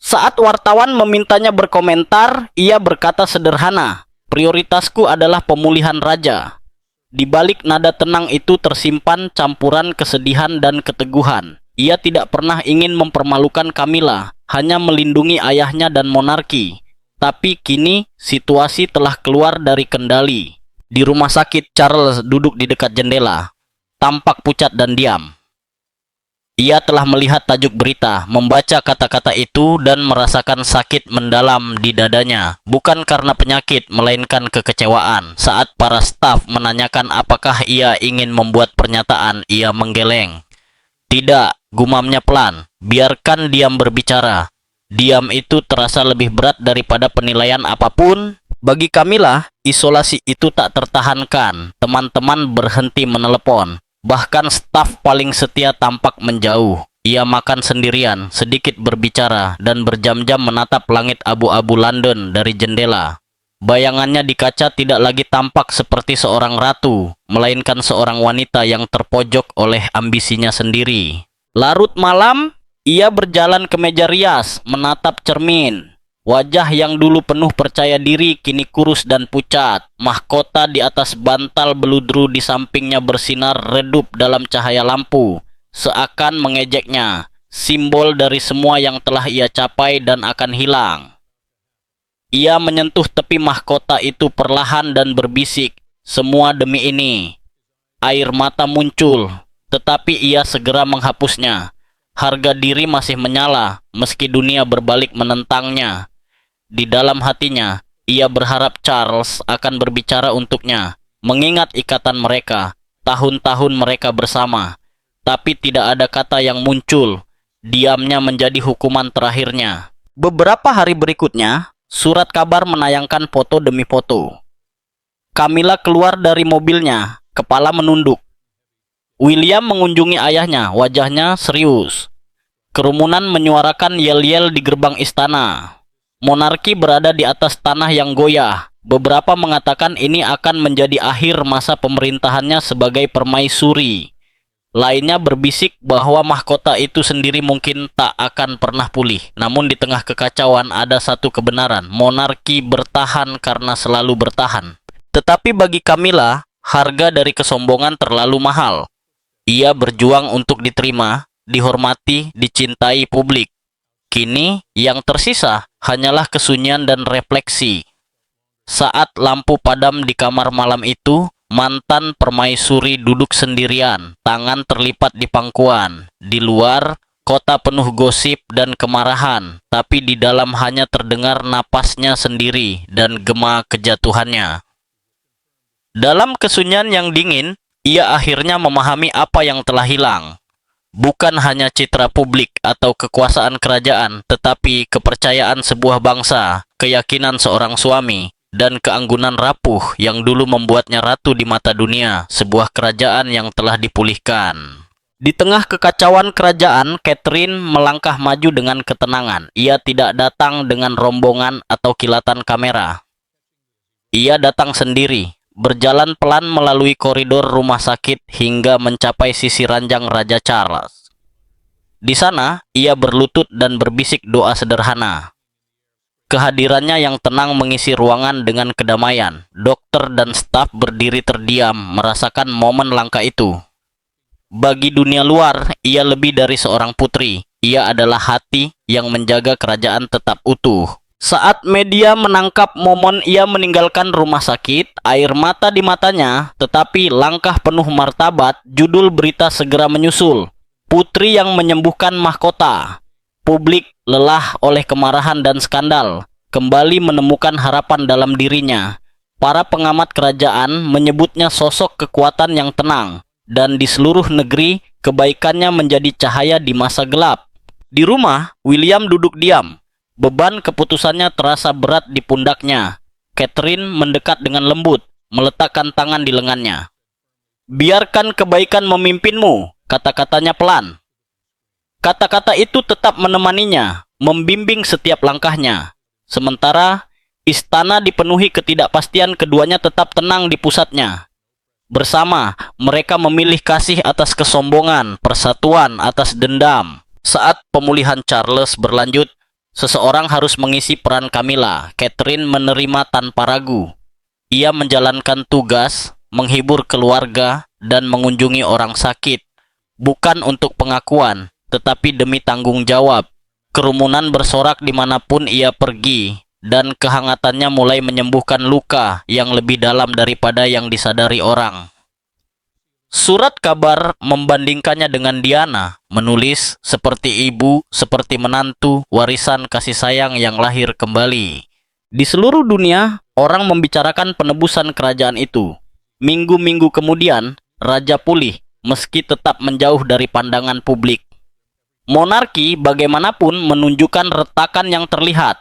Saat wartawan memintanya berkomentar, ia berkata sederhana, "Prioritasku adalah pemulihan raja." Di balik nada tenang itu tersimpan campuran kesedihan dan keteguhan. Ia tidak pernah ingin mempermalukan Kamila, hanya melindungi ayahnya dan monarki. Tapi kini situasi telah keluar dari kendali. Di rumah sakit, Charles duduk di dekat jendela, tampak pucat dan diam. Ia telah melihat tajuk berita, membaca kata-kata itu, dan merasakan sakit mendalam di dadanya. Bukan karena penyakit, melainkan kekecewaan. Saat para staf menanyakan apakah ia ingin membuat pernyataan, ia menggeleng. "Tidak," gumamnya pelan. "Biarkan diam berbicara." Diam itu terasa lebih berat daripada penilaian apapun. Bagi Kamila, isolasi itu tak tertahankan. Teman-teman berhenti menelepon. Bahkan staf paling setia tampak menjauh. Ia makan sendirian, sedikit berbicara, dan berjam-jam menatap langit abu-abu London dari jendela. Bayangannya di kaca tidak lagi tampak seperti seorang ratu, melainkan seorang wanita yang terpojok oleh ambisinya sendiri. Larut malam, ia berjalan ke meja rias, menatap cermin. Wajah yang dulu penuh percaya diri kini kurus dan pucat. Mahkota di atas bantal beludru di sampingnya bersinar redup dalam cahaya lampu, seakan mengejeknya, simbol dari semua yang telah ia capai dan akan hilang. Ia menyentuh tepi mahkota itu perlahan dan berbisik, "Semua demi ini." Air mata muncul, tetapi ia segera menghapusnya. Harga diri masih menyala, meski dunia berbalik menentangnya. Di dalam hatinya, ia berharap Charles akan berbicara untuknya, mengingat ikatan mereka, tahun-tahun mereka bersama. Tapi tidak ada kata yang muncul. Diamnya menjadi hukuman terakhirnya. Beberapa hari berikutnya, surat kabar menayangkan foto demi foto. Kamila keluar dari mobilnya, kepala menunduk. William mengunjungi ayahnya, wajahnya serius. Kerumunan menyuarakan yel-yel di gerbang istana. Monarki berada di atas tanah yang goyah. Beberapa mengatakan ini akan menjadi akhir masa pemerintahannya sebagai permaisuri. Lainnya berbisik bahwa mahkota itu sendiri mungkin tak akan pernah pulih. Namun di tengah kekacauan ada satu kebenaran. Monarki bertahan karena selalu bertahan. Tetapi bagi Kamila, harga dari kesombongan terlalu mahal. Ia berjuang untuk diterima, dihormati, dicintai publik. Kini, yang tersisa hanyalah kesunyian dan refleksi. Saat lampu padam di kamar malam itu, mantan permaisuri duduk sendirian, tangan terlipat di pangkuan. Di luar, kota penuh gosip dan kemarahan, tapi di dalam hanya terdengar napasnya sendiri dan gema kejatuhannya. Dalam kesunyian yang dingin, ia akhirnya memahami apa yang telah hilang. Bukan hanya citra publik atau kekuasaan kerajaan, tetapi kepercayaan sebuah bangsa, keyakinan seorang suami, dan keanggunan rapuh yang dulu membuatnya ratu di mata dunia, sebuah kerajaan yang telah dipulihkan. Di tengah kekacauan kerajaan, Catherine melangkah maju dengan ketenangan. Ia tidak datang dengan rombongan atau kilatan kamera. Ia datang sendiri, berjalan pelan melalui koridor rumah sakit hingga mencapai sisi ranjang Raja Charles. Di sana, ia berlutut dan berbisik doa sederhana. Kehadirannya yang tenang mengisi ruangan dengan kedamaian. Dokter dan staf berdiri terdiam, merasakan momen langka itu. Bagi dunia luar, ia lebih dari seorang putri. Ia adalah hati yang menjaga kerajaan tetap utuh. Saat media menangkap momen ia meninggalkan rumah sakit, air mata di matanya, tetapi langkah penuh martabat, judul berita segera menyusul. Putri yang menyembuhkan mahkota. Publik lelah oleh kemarahan dan skandal, kembali menemukan harapan dalam dirinya. Para pengamat kerajaan menyebutnya sosok kekuatan yang tenang. Dan di seluruh negeri, kebaikannya menjadi cahaya di masa gelap. Di rumah, William duduk diam. Beban keputusannya terasa berat di pundaknya. Catherine mendekat dengan lembut, meletakkan tangan di lengannya. "Biarkan kebaikan memimpinmu," kata-katanya pelan. Kata-kata itu tetap menemaninya, membimbing setiap langkahnya. Sementara, istana dipenuhi ketidakpastian, keduanya tetap tenang di pusatnya. Bersama, mereka memilih kasih atas kesombongan, persatuan atas dendam. Saat pemulihan Charles berlanjut, seseorang harus mengisi peran Camilla. Catherine menerima tanpa ragu. Ia menjalankan tugas, menghibur keluarga, dan mengunjungi orang sakit. Bukan untuk pengakuan, tetapi demi tanggung jawab. Kerumunan bersorak dimanapun ia pergi. Dan kehangatannya mulai menyembuhkan luka yang lebih dalam daripada yang disadari orang. Surat kabar membandingkannya dengan Diana, menulis seperti ibu, seperti menantu, warisan kasih sayang yang lahir kembali. Di seluruh dunia, orang membicarakan penebusan kerajaan itu. Minggu-minggu kemudian, raja pulih, meski tetap menjauh dari pandangan publik. Monarki bagaimanapun menunjukkan retakan yang terlihat.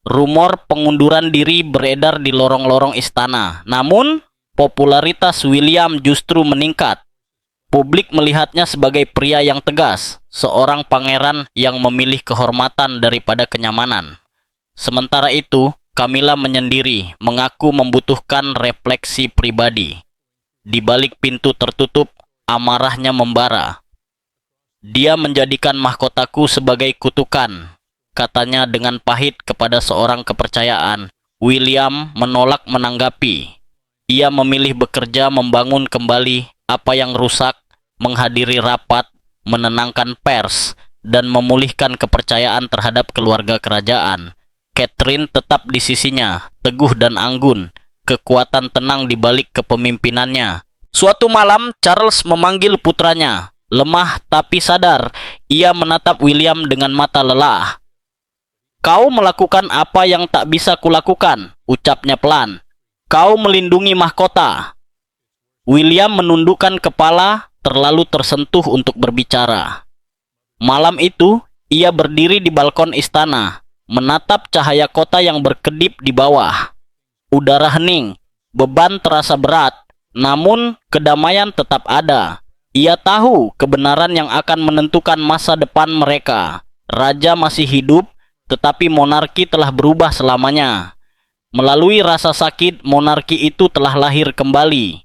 Rumor pengunduran diri beredar di lorong-lorong istana. Namun, popularitas William justru meningkat. Publik melihatnya sebagai pria yang tegas, seorang pangeran yang memilih kehormatan daripada kenyamanan. Sementara itu, Camilla menyendiri, mengaku membutuhkan refleksi pribadi. Di balik pintu tertutup, amarahnya membara. "Dia menjadikan mahkotaku sebagai kutukan," katanya dengan pahit kepada seorang kepercayaan. William menolak menanggapi. Ia memilih bekerja membangun kembali apa yang rusak, menghadiri rapat, menenangkan pers, dan memulihkan kepercayaan terhadap keluarga kerajaan. Catherine tetap di sisinya, teguh dan anggun, kekuatan tenang di balik kepemimpinannya. Suatu malam, Charles memanggil putranya. Lemah tapi sadar, ia menatap William dengan mata lelah. "Kau melakukan apa yang tak bisa kulakukan," ucapnya pelan. "Kau melindungi mahkota." William menundukkan kepala, terlalu tersentuh untuk berbicara. Malam itu, ia berdiri di balkon istana, menatap cahaya kota yang berkedip di bawah. Udara hening, beban terasa berat, namun kedamaian tetap ada. Ia tahu kebenaran yang akan menentukan masa depan mereka. Raja masih hidup, tetapi monarki telah berubah selamanya. Melalui rasa sakit, monarki itu telah lahir kembali.